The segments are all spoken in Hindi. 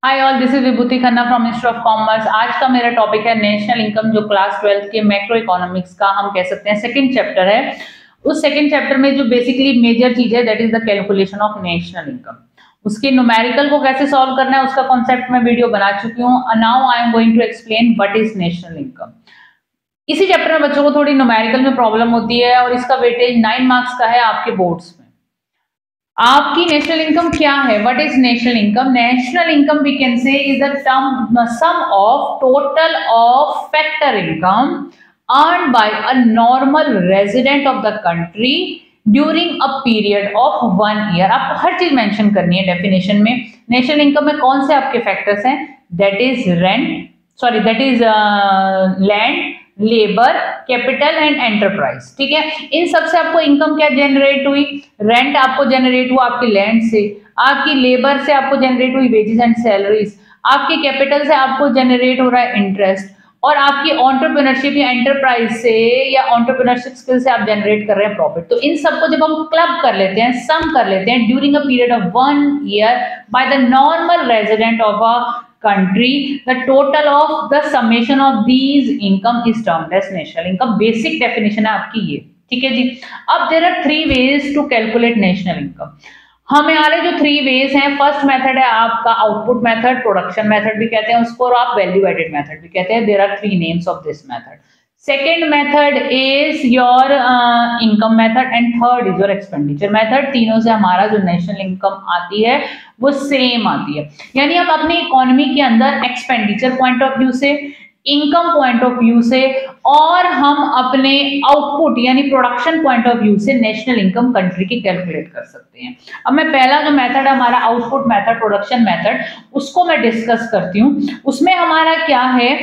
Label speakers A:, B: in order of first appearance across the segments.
A: Hi all, this is Vibhuti Khanna from ministry of commerce. आज का मेरा टॉपिक है नेशनल इनकम, जो क्लास 12th के मैक्रो इकोनॉमिक्स का हम कह सकते हैं सेकंड चैप्टर है। उस सेकंड चैप्टर में जो बेसिकली मेजर चीज है that is the calculation of national income. उसके न्यूमेरिकल को कैसे सॉल्व करना है उसका कॉन्सेप्ट मैं वीडियो बना चुकी हूँ। Now I am going to explain what is national income. इसी चैप्टर में बच्चों को थोड़ी न्यूमेरिकल में प्रॉब्लम होती है और इसका वेटेज 9 मार्क्स का है आपके बोर्ड्स में। आपकी नेशनल इनकम क्या है? What is national income? National income we can say is the sum of total of factor income earned by a normal resident of the country during a period of 1 year. आपको हर चीज मेंशन करनी है डेफिनेशन में। नेशनल इनकम में कौन से आपके फैक्टर्स हैं? That is land, labour, capital and enterprise. ठीक है, इन सब से आपको इनकम क्या जनरेट हुई? रेंट आपको जनरेट हुआ आपकी लैंड से, आपकी लेबर से आपको जनरेट हुई वेजेस एंड सैलरीज, आपकी कैपिटल से आपको जनरेट हो रहा है इंटरेस्ट, और आपकी एंटरप्रेन्योरशिप या एंटरप्राइज से या एंटरप्रेन्योरशिप स्किल से आप जनरेट कर रहे हैं प्रॉफिट। तो इन सबको जब हम क्लब कर लेते हैं, सम कर लेते हैं during a period of 1 year by the normal resident of a country, the total of the summation of these income is termed as national income। Basic definition है आपकी ये। ठीक है जी। अब there are 3 ways to calculate national income। हमारे जो 3 ways हैं, फर्स्ट मेथड है आपका आउटपुट मेथड, प्रोडक्शन मेथड भी कहते हैं उसको, और आप वैल्यू एडेड मेथड भी कहते हैं। There are 3 names of this method. Second method is your income method and third is your expenditure method. तीनों से हमारा जो नेशनल इनकम आती है वो सेम आती है। यानी हम अपनी इकोनॉमी के अंदर एक्सपेंडिचर पॉइंट ऑफ व्यू से, इनकम पॉइंट ऑफ व्यू से, और हम अपने आउटपुट यानी प्रोडक्शन पॉइंट ऑफ व्यू से नेशनल इनकम कंट्री की कैलकुलेट कर सकते हैं। अब मैं पहला जो मेथड है हमारा आउटपुट मेथड, प्रोडक्शन मेथड, उसको मैं डिस्कस करती हूँ। उसमें हमारा क्या है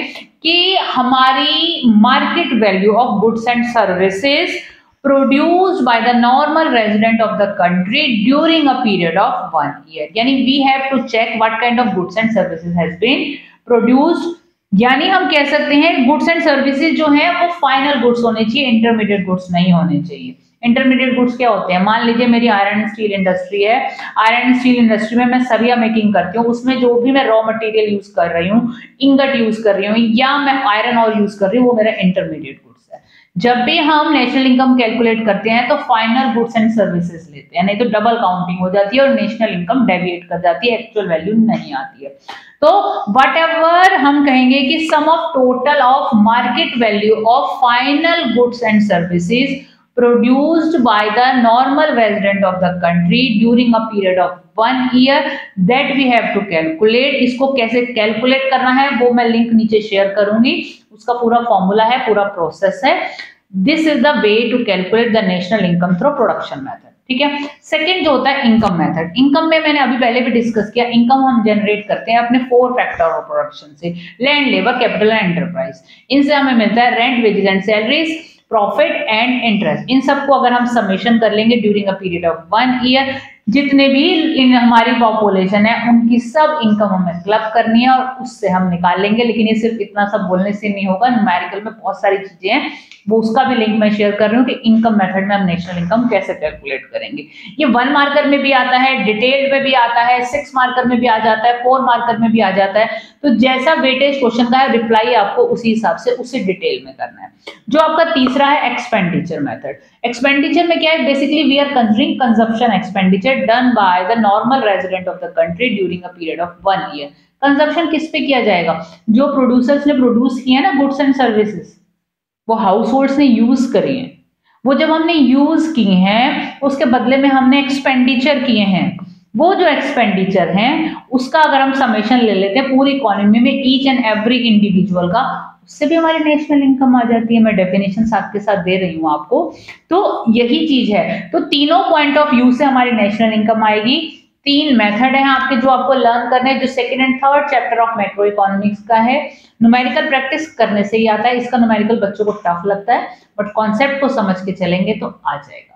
A: कि हमारी market value of goods and services produced by the normal resident of the country during a period of 1 year। यानी we have to check what kind of goods and services has been produced। यानी हम कह सकते हैं गुड्स एंड सर्विसेज जो है वो फाइनल गुड्स होने चाहिए, इंटरमीडिएट गुड्स नहीं होने चाहिए। इंटरमीडिएट गुड्स क्या होते हैं? मान लीजिए मेरी आयरन एंड स्टील इंडस्ट्री है। आयरन एंड स्टील इंडस्ट्री में मैं सरिया मेकिंग करती हूँ, उसमें जो भी मैं रॉ मटेरियल यूज कर रही हूँ, इंगट यूज कर रही हूँ या मैं आयरन और यूज कर रही हूँ, वो मेरा इंटरमीडिएट गुड्स है। जब भी हम नेशनल इनकम कैलकुलेट करते हैं तो फाइनल गुड्स एंड सर्विसेज लेते हैं, नहीं तो डबल काउंटिंग हो जाती है और नेशनल इनकम डेविएट कर जाती है, एक्चुअल वैल्यू नहीं आती है। तो व्हाटएवर हम कहेंगे कि sum of total of market value of final goods and services produced by the normal resident of the country during a period of 1 year that we have to calculate। इसको कैसे कैलकुलेट करना है वो मैं लिंक नीचे शेयर करूंगी, उसका पूरा फॉर्मूला है, पूरा प्रोसेस है। This is the way to calculate the national income through production method. ठीक है। सेकंड जो होता है इनकम मेथड। इनकम में मैंने अभी पहले भी डिस्कस किया, इनकम हम जनरेट करते हैं अपने 4 फैक्टर ऑफ प्रोडक्शन से, land, labour, capital and enterprise. इनसे हमें मिलता है rent, wages and salaries, profit and interest. इन सबको अगर हम समेशन कर लेंगे during a period of 1 year, जितने भी इन हमारी पॉपुलेशन है उनकी सब इनकम हमें क्लब करनी है और उससे हम निकाल लेंगे। लेकिन ये सिर्फ इतना सब बोलने से नहीं होगा, न्यूमेरिकल में बहुत सारी चीजें हैं, वो उसका भी लिंक मैं शेयर कर रही हूँ कि इनकम मेथड में हम नेशनल इनकम कैसे कैलकुलेट करेंगे। ये 1 मार्कर में भी आता है, डिटेल्ड में भी आता है, 6 मार्कर में भी आ जाता है, 4 मार्कर में भी आ जाता है। तो जैसा वेटेज क्वेश्चन का है, रिप्लाई आपको उसी हिसाब से उसी डिटेल में करना है। जो आपका तीसरा है एक्सपेंडिचर मेथड। एक्सपेंडिचर में क्या है? Basically we are considering consumption expenditure done by the normal resident of the country during a period of 1 year. Consumption किस पे किया जाएगा? जो प्रोड्यूसर्स ने प्रोड्यूस किया ना गुड्स एंड सर्विसेज, वो हाउस होल्ड्स ने यूज करी हैं, वो जब हमने यूज किए हैं उसके बदले में हमने एक्सपेंडिचर किए हैं। वो जो एक्सपेंडिचर हैं उसका अगर हम समेशन ले लेते हैं पूरी इकोनॉमी में ईच एंड एवरी इंडिविजुअल का, उससे भी हमारी नेशनल इनकम आ जाती है। मैं डेफिनेशन साथ के साथ दे रही हूँ आपको। तो यही चीज है। तो तीनों पॉइंट ऑफ व्यू से हमारी नेशनल इनकम आएगी। 3 मेथड है आपके जो आपको लर्न करने हैं, जो second and third chapter of macro economics का है। न्यूमेरिकल प्रैक्टिस करने से ही आता है, इसका न्यूमेरिकल बच्चों को टफ लगता है, बट कॉन्सेप्ट को समझ के चलेंगे तो आ जाएगा।